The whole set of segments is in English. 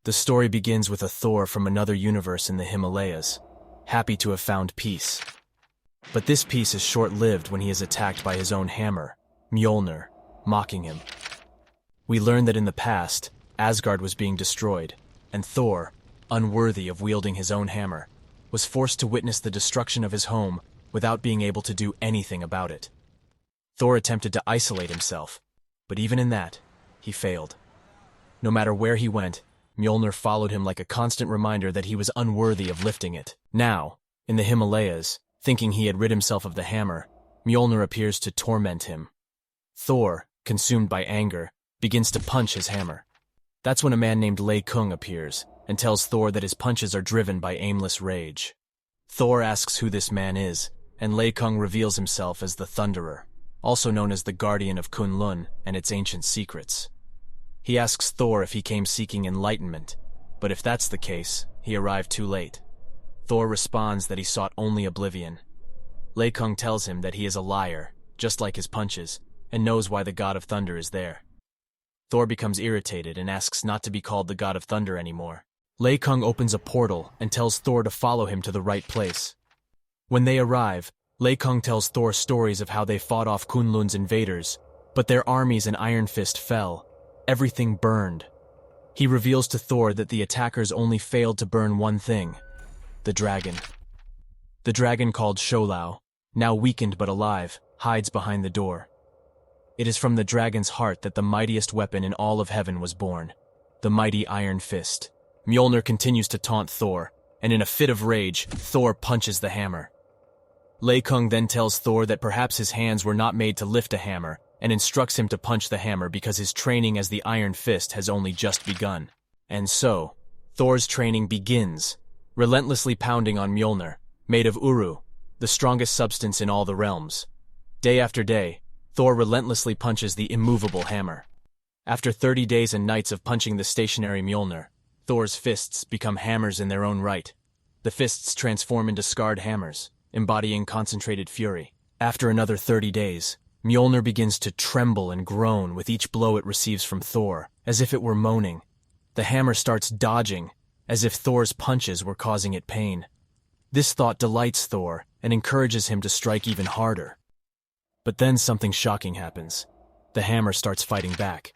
The story begins with a Thor from another universe in the Himalayas, happy to have found peace. But this peace is short-lived when he is attacked by his own hammer, Mjolnir, mocking him. We learn that in the past, Asgard was being destroyed, and Thor, unworthy of wielding his own hammer, was forced to witness the destruction of his home without being able to do anything about it. Thor attempted to isolate himself, but even in that, he failed. No matter where he went, Mjolnir followed him like a constant reminder that he was unworthy of lifting it. Now, in the Himalayas, thinking he had rid himself of the hammer, Mjolnir appears to torment him. Thor, consumed by anger, begins to punch his hammer. That's when a man named Lei-Kung appears and tells Thor that his punches are driven by aimless rage. Thor asks who this man is, and Lei-Kung reveals himself as the Thunderer, also known as the guardian of Kunlun and its ancient secrets. He asks Thor if he came seeking enlightenment, but if that's the case, he arrived too late. Thor responds that he sought only oblivion. Lei-Kung tells him that he is a liar, just like his punches, and knows why the God of Thunder is there. Thor becomes irritated and asks not to be called the God of Thunder anymore. Lei-Kung opens a portal and tells Thor to follow him to the right place. When they arrive, Lei-Kung tells Thor stories of how they fought off Kunlun's invaders, but their armies and Iron Fist fell. Everything burned. He reveals to Thor that the attackers only failed to burn one thing: the dragon. The dragon called Sholau, now weakened but alive, hides behind the door. It is from the dragon's heart that the mightiest weapon in all of heaven was born, the mighty Iron Fist. Mjolnir continues to taunt Thor, and in a fit of rage, Thor punches the hammer. Lei-Kung then tells Thor that perhaps his hands were not made to lift a hammer, and instructs him to punch the hammer because his training as the Iron Fist has only just begun. And so, Thor's training begins, relentlessly pounding on Mjolnir, made of Uru, the strongest substance in all the realms. Day after day, Thor relentlessly punches the immovable hammer. After 30 days and nights of punching the stationary Mjolnir, Thor's fists become hammers in their own right. The fists transform into scarred hammers, embodying concentrated fury. After another 30 days, Mjolnir begins to tremble and groan with each blow it receives from Thor, as if it were moaning. The hammer starts dodging, as if Thor's punches were causing it pain. This thought delights Thor and encourages him to strike even harder. But then something shocking happens. The hammer starts fighting back,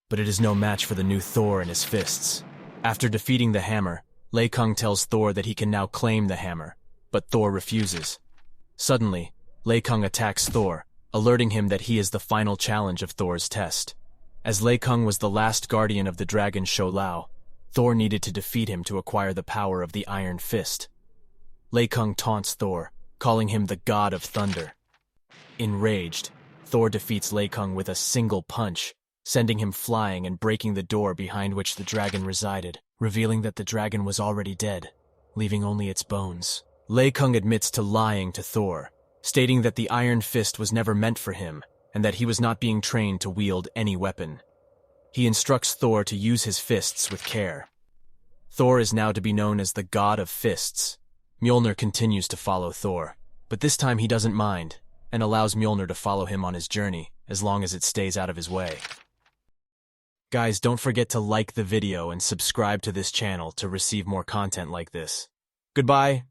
but it is no match for the new Thor and his fists. After defeating the hammer, Lei-Kung tells Thor that he can now claim the hammer, but Thor refuses. Suddenly, Lei-Kung attacks Thor, alerting him that he is the final challenge of Thor's test. As Lei-Kung was the last guardian of the dragon Sholau, Thor needed to defeat him to acquire the power of the Iron Fist. Lei-Kung taunts Thor, calling him the God of Thunder. Enraged, Thor defeats Lei-Kung with a single punch, sending him flying and breaking the door behind which the dragon resided, revealing that the dragon was already dead, leaving only its bones. Lei-Kung admits to lying to Thor, stating that the Iron Fist was never meant for him, and that he was not being trained to wield any weapon. He instructs Thor to use his fists with care. Thor is now to be known as the God of Fists. Mjolnir continues to follow Thor, but this time he doesn't mind, and allows Mjolnir to follow him on his journey, as long as it stays out of his way. Guys, don't forget to like the video and subscribe to this channel to receive more content like this. Goodbye!